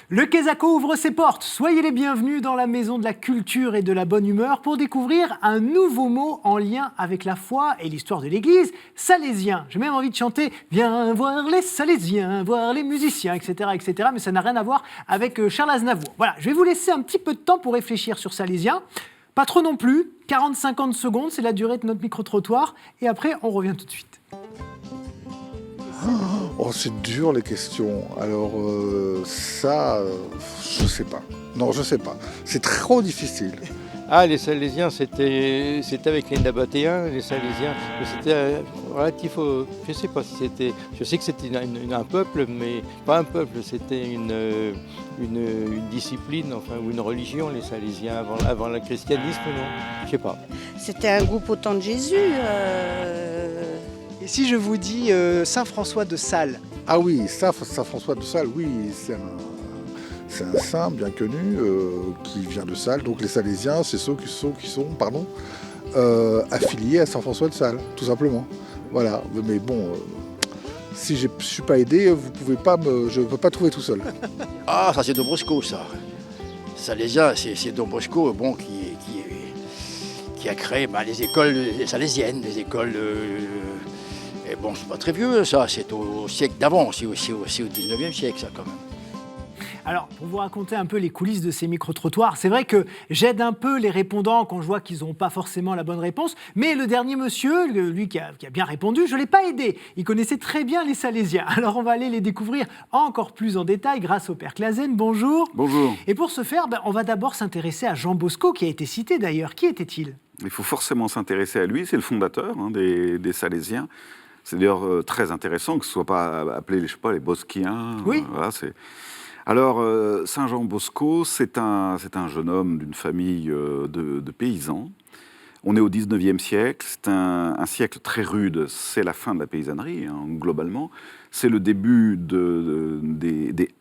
Le Quesaco ouvre ses portes. Soyez les bienvenus dans la maison de la culture et de la bonne humeur pour découvrir un nouveau mot en lien avec la foi et l'histoire de l'Église, salésien. J'ai même envie de chanter « Viens voir les salésiens, voir les musiciens », etc. Mais ça n'a rien à voir avec Charles Aznavour. Voilà, je vais vous laisser un petit peu de temps pour réfléchir sur salésien. Pas trop non plus, 40-50 secondes, c'est la durée de notre micro-trottoir. Et après, on revient tout de suite. Oh, c'est dur les questions. Alors je sais pas. Non, je sais pas. C'est trop difficile. Ah, les Salésiens, c'était avec les Nabatéens, les Salésiens. C'était relatif au... Je sais pas si c'était... Je sais que c'était un peuple, mais pas un peuple, c'était une discipline, enfin, ou une religion, les Salésiens, avant le christianisme, non? Je sais pas. C'était un groupe au temps de Jésus. Et si je vous dis Saint François de Sales? Ah oui, Saint François de Sales, oui, c'est un saint bien connu qui vient de Sales. Donc les Salésiens, c'est ceux qui sont affiliés à Saint François de Sales, tout simplement. Voilà, mais bon, si je ne suis pas aidé, je ne peux pas trouver tout seul. Ah, ça c'est Don Bosco, ça. Salésiens, c'est Don Bosco, bon, qui a créé les écoles salésiennes, les écoles... et bon, c'est pas très vieux, ça, c'est au siècle d'avant, c'est au 19e siècle, ça, quand même. Alors, pour vous raconter un peu les coulisses de ces micro-trottoirs, c'est vrai que j'aide un peu les répondants quand je vois qu'ils n'ont pas forcément la bonne réponse, mais le dernier monsieur, lui qui a bien répondu, je ne l'ai pas aidé. Il connaissait très bien les Salésiens. Alors, on va aller les découvrir encore plus en détail grâce au Père Clasen. Bonjour. Bonjour. Et pour ce faire, on va d'abord s'intéresser à Jean Bosco, qui a été cité d'ailleurs. Qui était-il ? Il faut forcément s'intéresser à lui, c'est le fondateur des Salésiens. C'est d'ailleurs très intéressant que ce ne soit pas appelé, les Bosquiens. Oui. Voilà, Alors, Saint Jean Bosco, c'est un jeune homme d'une famille de paysans. On est au 19e siècle, c'est un siècle très rude, c'est la fin de la paysannerie, globalement. C'est le début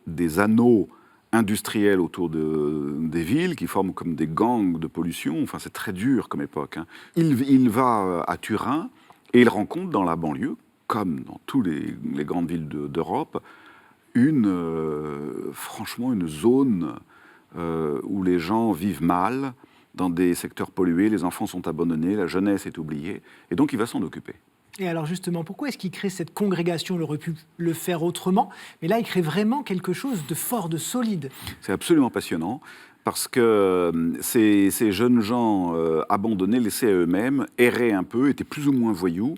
des anneaux industriels autour des villes qui forment comme des gangs de pollution. Enfin, c'est très dur comme époque. Il va à Turin et il rencontre dans la banlieue, comme dans toutes les grandes villes d'Europe, franchement une zone où les gens vivent mal, dans des secteurs pollués, les enfants sont abandonnés, la jeunesse est oubliée, et donc il va s'en occuper. Et alors justement, pourquoi est-ce qu'il crée cette congrégation? Il aurait pu le faire autrement, mais là il crée vraiment quelque chose de fort, de solide. C'est absolument passionnant, parce que ces jeunes gens abandonnés, laissés à eux-mêmes, erraient un peu, étaient plus ou moins voyous,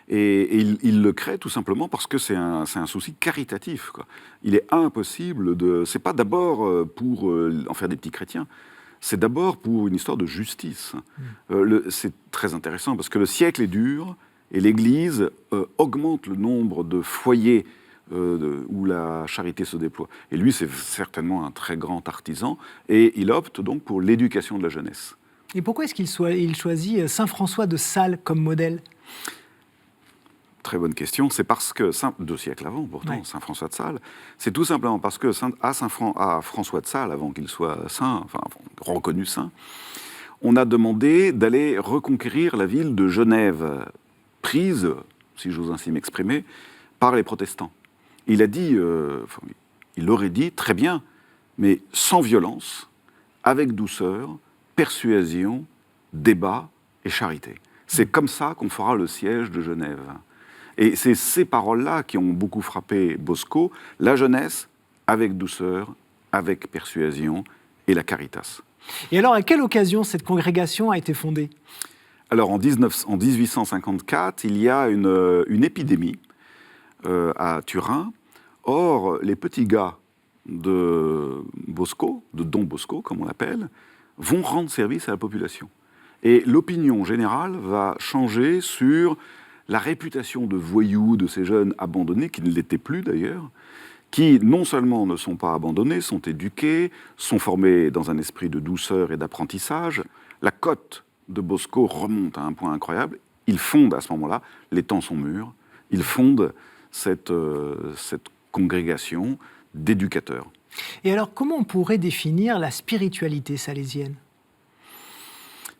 et il le crée tout simplement parce que c'est un souci caritatif, quoi. Il est impossible c'est pas d'abord pour en faire des petits chrétiens, c'est d'abord pour une histoire de justice. C'est très intéressant parce que le siècle est dur et l'Église augmente le nombre de foyers où la charité se déploie. Et lui, c'est certainement un très grand artisan et il opte donc pour l'éducation de la jeunesse. Et pourquoi est-ce qu'il choisit Saint François de Sales comme modèle? Très bonne question. C'est parce que, 2 siècles avant, pourtant, ouais. Saint François de Sales, c'est tout simplement parce que à François de Sales, avant qu'il soit saint, enfin reconnu saint, on a demandé d'aller reconquérir la ville de Genève, prise, si j'ose ainsi m'exprimer, par les protestants. Il a dit, il aurait dit, très bien, mais sans violence, avec douceur, persuasion, débat et charité. C'est comme ça qu'on fera le siège de Genève. Et c'est ces paroles-là qui ont beaucoup frappé Bosco, la jeunesse avec douceur, avec persuasion et la caritas. Et alors, à quelle occasion cette congrégation a été fondée? Alors, en 1854, il y a une épidémie à Turin. Or, les petits gars de Bosco, de Don Bosco, comme on l'appelle, vont rendre service à la population. Et l'opinion générale va changer sur la réputation de voyous de ces jeunes abandonnés, qui ne l'étaient plus d'ailleurs, qui non seulement ne sont pas abandonnés, sont éduqués, sont formés dans un esprit de douceur et d'apprentissage. La cote de Bosco remonte à un point incroyable. Il fonde à ce moment-là, les temps sont mûrs, il fonde cette congrégation d'éducateurs. Et alors, comment on pourrait définir la spiritualité salésienne?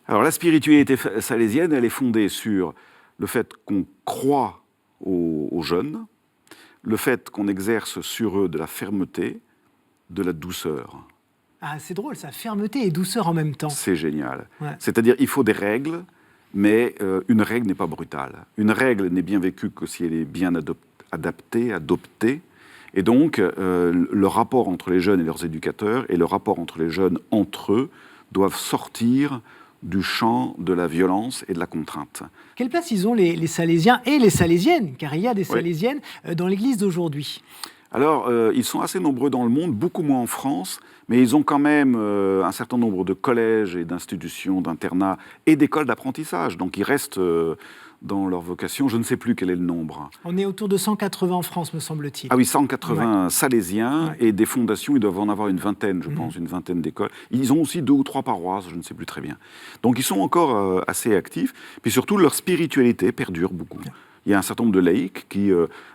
Alors, la spiritualité salésienne, elle est fondée sur le fait qu'on croit aux jeunes, le fait qu'on exerce sur eux de la fermeté, de la douceur. Ah, c'est drôle, ça, fermeté et douceur en même temps. C'est génial. Ouais. C'est-à-dire, il faut des règles, mais une règle n'est pas brutale. Une règle n'est bien vécue que si elle est bien adoptée. Et donc, le rapport entre les jeunes et leurs éducateurs et le rapport entre les jeunes entre eux doivent sortir du champ de la violence et de la contrainte. Quelle place ils ont, les Salésiens et les Salésiennes, car il y a des Oui. Salésiennes dans l'Église d'aujourd'hui? Alors, ils sont assez nombreux dans le monde, beaucoup moins en France, mais ils ont quand même un certain nombre de collèges et d'institutions, d'internats et d'écoles d'apprentissage. Donc, ils restent dans leur vocation. Je ne sais plus quel est le nombre. On est autour de 180 en France, me semble-t-il. Ah oui, 180 Salésiens Ouais. et des fondations, ils doivent en avoir une vingtaine, je pense, une vingtaine d'écoles. Ils ont aussi 2 ou 3 paroisses, je ne sais plus très bien. Donc, ils sont encore assez actifs. Puis surtout, leur spiritualité perdure beaucoup. Il y a un certain nombre de laïcs,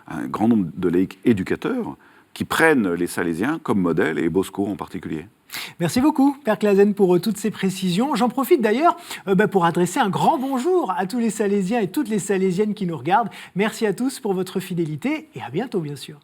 un grand nombre de laïcs éducateurs, qui prennent les Salésiens comme modèle, et Bosco en particulier. Merci beaucoup, Père Clasen, pour toutes ces précisions. J'en profite d'ailleurs pour adresser un grand bonjour à tous les Salésiens et toutes les Salésiennes qui nous regardent. Merci à tous pour votre fidélité et à bientôt, bien sûr.